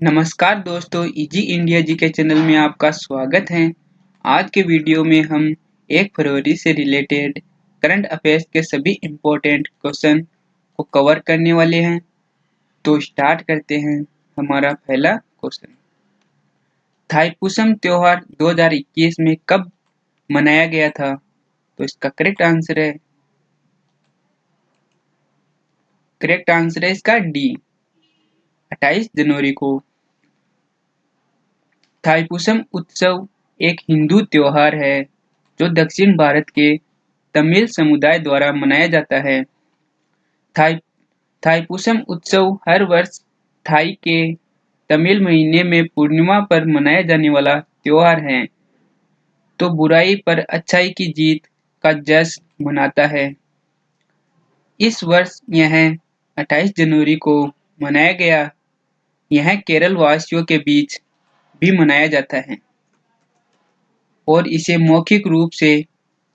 नमस्कार दोस्तों, easy India जी के चैनल में आपका स्वागत है। आज के वीडियो में हम 1 फरवरी से रिलेटेड करंट अफेयर्स के सभी इम्पोर्टेंट क्वेश्चन को कवर करने वाले हैं। तो स्टार्ट करते हैं। हमारा पहला क्वेश्चन, थाईपुसम त्योहार 2021 में कब मनाया गया था? तो इसका करेक्ट आंसर है इसका डी, 28 जनवरी को। थाईपुसम उत्सव एक हिंदू त्योहार है जो दक्षिण भारत के तमिल समुदाय द्वारा मनाया जाता है। थाईपुसम उत्सव हर वर्ष थाई के तमिल महीने में पूर्णिमा पर मनाया जाने वाला त्योहार है, तो बुराई पर अच्छाई की जीत का जश्न मनाता है। इस वर्ष यह 28 जनवरी को मनाया गया। यह केरल वासियों के बीच भी मनाया जाता है और इसे मौखिक रूप से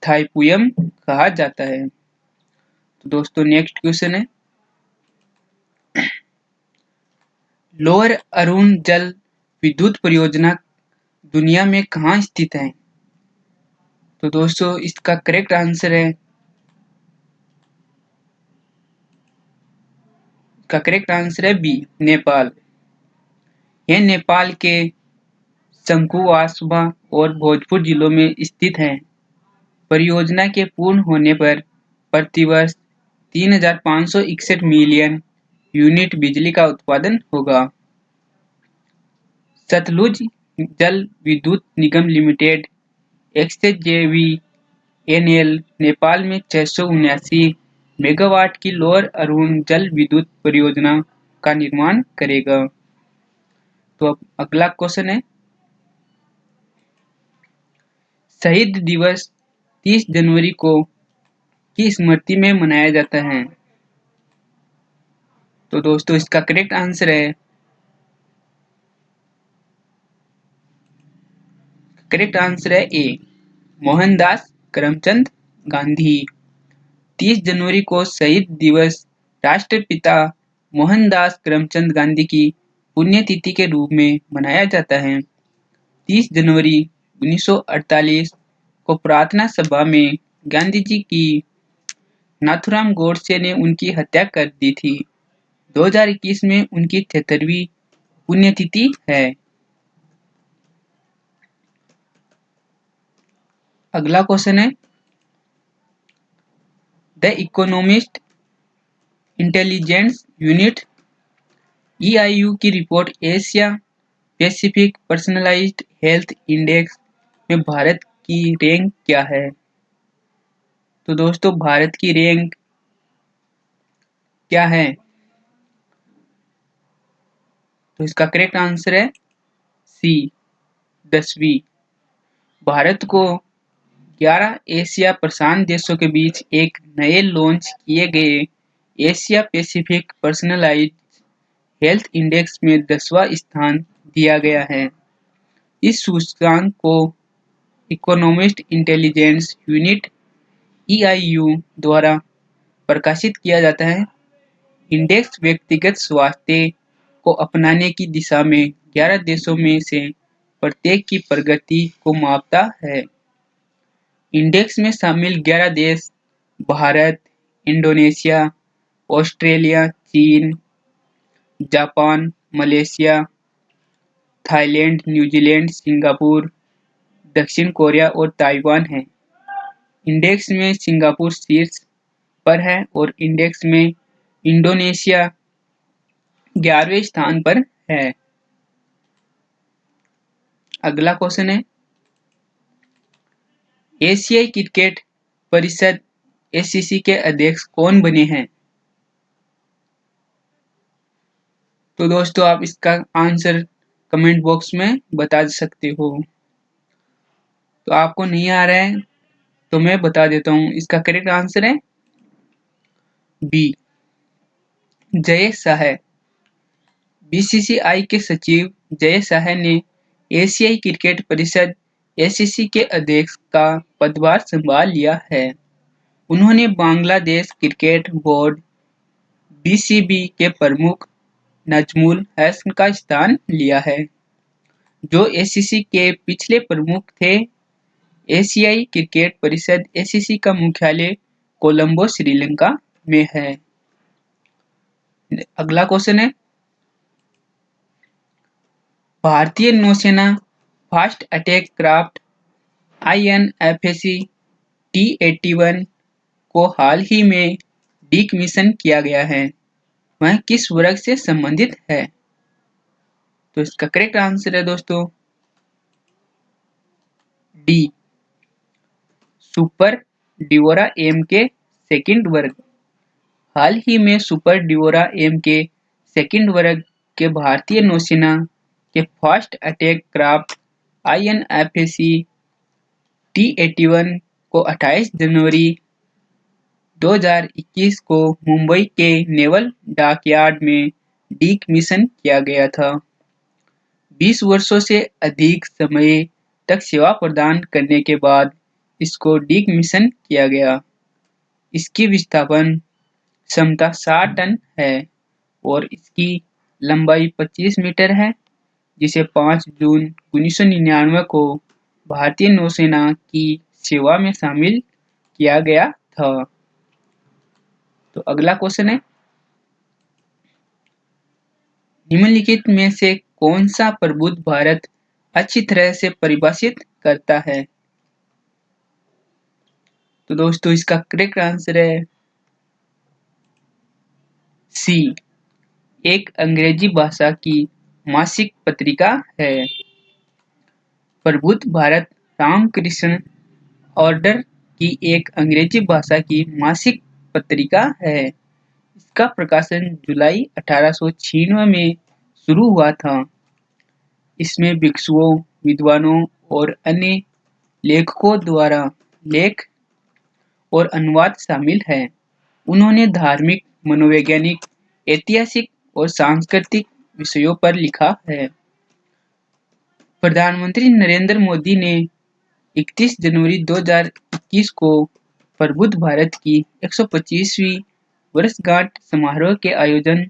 थाईपुयम कहा जाता है। तो दोस्तों नेक्स्ट क्वेश्चन है, लोअर अरुण जल विद्युत परियोजना दुनिया में कहाँ स्थित है? तो दोस्तों इसका करेक्ट आंसर है बी, नेपाल। यह नेपाल के शंकुवासभा और भोजपुर जिलों में स्थित है। परियोजना के पूर्ण होने पर प्रतिवर्ष 3,561 मिलियन यूनिट बिजली का उत्पादन होगा। सतलुज जल विद्युत निगम लिमिटेड (XJVNL) नेपाल में 679 मेगावाट की लोअर अरुण जल विद्युत परियोजना का निर्माण करेगा। तो अब अगला क्वेश्चन है, शहीद दिवस 30 जनवरी को की स्मृति में मनाया जाता है। तो दोस्तों इसका करेक्ट आंसर है ए, मोहनदास करमचंद गांधी। 30 जनवरी को शहीद दिवस राष्ट्रपिता मोहनदास करमचंद गांधी की पुण्यतिथि के रूप में मनाया जाता है। 30 जनवरी 1948 को प्रार्थना सभा में गांधी जी की नाथूराम गोडसे ने उनकी हत्या कर दी थी। 2021 में उनकी 73वीं पुण्यतिथि है। अगला क्वेश्चन है, the economist intelligence unit (EIU) की report Asia Pacific personalised health index में भारत की रैंक क्या है? तो दोस्तों भारत की रैंक क्या है? तो इसका करेक्ट आंसर है सी, 10वीं। भारत को 11 एशिया प्रशांत देशों के बीच एक नए लॉन्च किए गए Asia Pacific personalised health index में 10वां स्थान दिया गया है। इस सूचकांक को इकोनॉमिस्ट इंटेलिजेंस यूनिट (EIU) द्वारा प्रकाशित किया जाता है। इंडेक्स व्यक्तिगत स्वास्थ्य को अपनाने की दिशा में 11 देशों में से प्रत्येक की प्रगति को मापता है। इंडेक्स में शामिल 11 देश भारत, इंडोनेशिया, ऑस्ट्रेलिया, चीन, Japan, Malaysia, Thailand, New Zealand, Singapore, दक्षिण कोरिया और ताइवान हैं। इंडेक्स में सिंगापुर शीर्ष पर है और इंडेक्स में इंडोनेशिया 11वें स्थान पर है। अगला क्वेश्चन है, एशियाई क्रिकेट परिषद (ACC) के अध्यक्ष कौन बने हैं? तो दोस्तों आप इसका आंसर कमेंट बॉक्स में बता सकते हो। तो आपको नहीं आ रहा है तो मैं बता देता हूँ। इसका करेक्ट आंसर है बी, जय शाह। BCCI के सचिव जय शाह ने एशियाई क्रिकेट परिषद (ACC) के अध्यक्ष का पदभार संभाल लिया है। उन्होंने बांग्लादेश क्रिकेट बोर्ड (BCB) के प्रमुख नजमुल हसन का स्थान लिया है, जो एसीसी के पिछले प्रमुख थे। एशियाई क्रिकेट परिषद एसीसी का मुख्यालय कोलंबो, श्रीलंका में है। अगला क्वेश्चन है, भारतीय नौसेना fast attack craft INFAC T-81 को हाल ही में डिकमीशन किया गया है। वह किस वर्ग से संबंधित है? तो इसका करेक्ट आंसर है दोस्तों डी, सुपर डिवोरा एम के सेकंड वर्ग। हाल ही में सुपर डिवोरा एम के सेकंड वर्ग के भारतीय नौसेना के fast attack craft INFAC T-81 को 28 जनवरी 2021 को मुंबई के नेवल डॉकयार्ड में डिकमीशन किया गया था। 20 वर्षों से अधिक समय तक सेवा प्रदान करने के बाद इसको डिकमीशन किया गया। इसकी विस्थापन क्षमता 60 टन है और इसकी लंबाई 25 मीटर है, जिसे 5 जून 1999 को भारतीय नौसेना की सेवा में शामिल किया गया था। तो अगला क्वेश्चन है, निम्नलिखित में से कौन सा प्रबुद्ध भारत अच्छी तरह से परिभाषित करता है? तो दोस्तों इसका करेक्ट आंसर है सी, एक अंग्रेजी भाषा की मासिक पत्रिका है। प्रबुद्ध भारत रामकृष्ण ऑर्डर की एक अंग्रेजी भाषा की मासिक पत्रिका है। इसका प्रकाशन जुलाई 1896 में शुरू हुआ था। इसमें भिक्षुओं, विद्वानों और अन्य लेखकों द्वारा लेख और अनुवाद शामिल हैं। उन्होंने धार्मिक, मनोवैज्ञानिक, ऐतिहासिक और सांस्कृतिक विषयों पर लिखा है। प्रधानमंत्री नरेंद्र मोदी ने 31 जनवरी 2021 को प्रबुद्ध भारत की 125वीं वर्षगांठ समारोह के आयोजन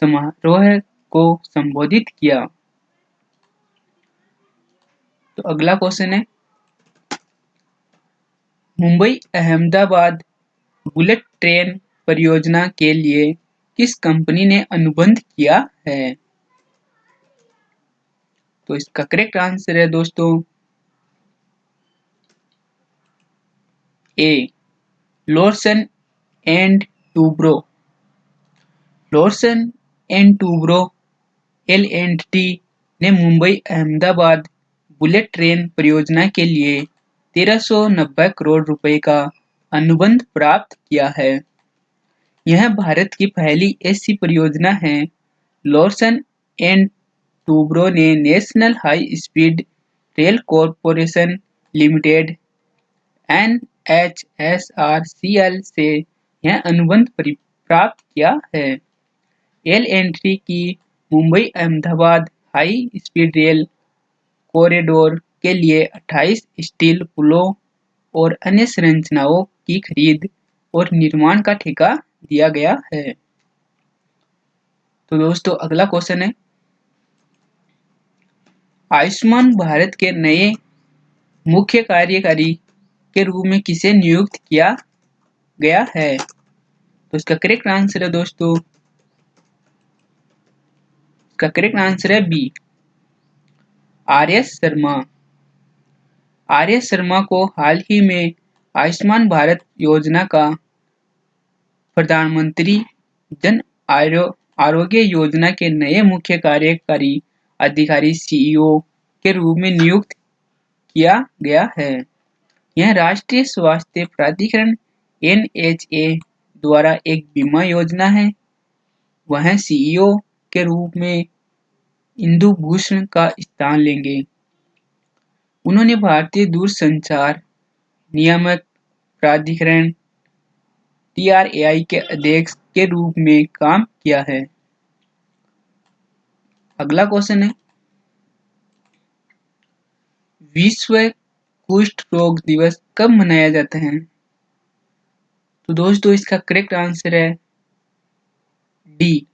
समारोह को संबोधित किया। तो अगला क्वेश्चन है, मुंबई अहमदाबाद बुलेट ट्रेन परियोजना के लिए किस कंपनी ने अनुबंध किया है? तो इसका करेक्ट आंसर है दोस्तों A, Larsen and Toubro. Larsen and Toubro LNT ने मुंबई अहमदाबाद बुलेट ट्रेन परियोजना के लिए 1390 करोड़ रुपए का अनुबंध प्राप्त किया है। यह भारत की पहली ऐसी परियोजना है। लॉर्सन एंड टूब्रो ने national high speed rail corporation limited NHSRCL से यह अनुबंध प्राप्त किया है। LNT की Mumbai Ahmedabad high speed rail corridor के लिए 28 स्टील पुलों और अन्य संरचनाओं की खरीद और निर्माण का ठेका दिया गया है। तो दोस्तों अगला क्वेश्चन है, आयुष्मान भारत के नए मुख्य कार्यकारी के रूप में किसे नियुक्त किया गया है? तो इसका करेक्ट आंसर है दोस्तों, इसका करेक्ट आंसर है बी, RS शर्मा। RS शर्मा को हाल ही में आयुष्मान भारत योजना का प्रधानमंत्री जन आरोग्य योजना के नए मुख्य कार्यकारी अधिकारी CEO के रूप में नियुक्त किया गया है। यह राष्ट्रीय स्वास्थ्य प्राधिकरण NHA द्वारा एक बीमा योजना है। वह CEO के रूप में इंदु भूषण का स्थान लेंगे। उन्होंने भारतीय दूरसंचार नियामक प्राधिकरण TRAI के अध्यक्ष के रूप में काम किया है। अगला क्वेश्चन है, विश्व कुष्ठ रोग दिवस कब मनाया जाता है? तो दोस्तों इसका करेक्ट आंसर है डी,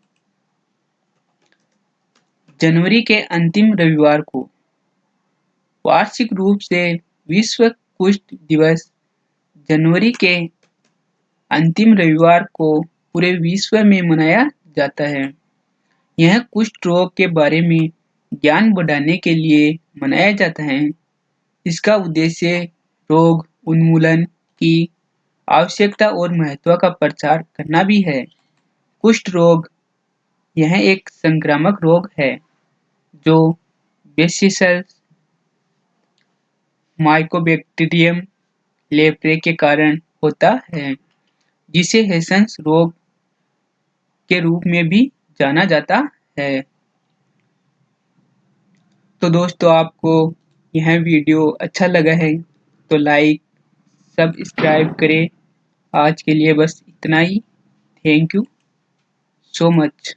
जनवरी के अंतिम रविवार को वार्षिक रूप से विश्व कुष्ठ दिवस जनवरी के अंतिम रविवार को पूरे विश्व में मनाया जाता है। यह कुष्ठ रोग के बारे में ज्ञान बढ़ाने के लिए मनाया जाता है। इसका उद्देश्य रोग उन्मूलन की आवश्यकता और महत्व का प्रचार करना भी है। कुष्ठ रोग यह एक संक्रामक रोग है जो बेसिलस माइकोबैक्टीरियम लेप्रे के कारण होता है, जिसे हेसेंस रोग के रूप में भी जाना जाता है। तो दोस्तों, आपको यह वीडियो अच्छा लगा है तो लाइक सब्सक्राइब करें। आज के लिए बस इतना ही। Thank you so much.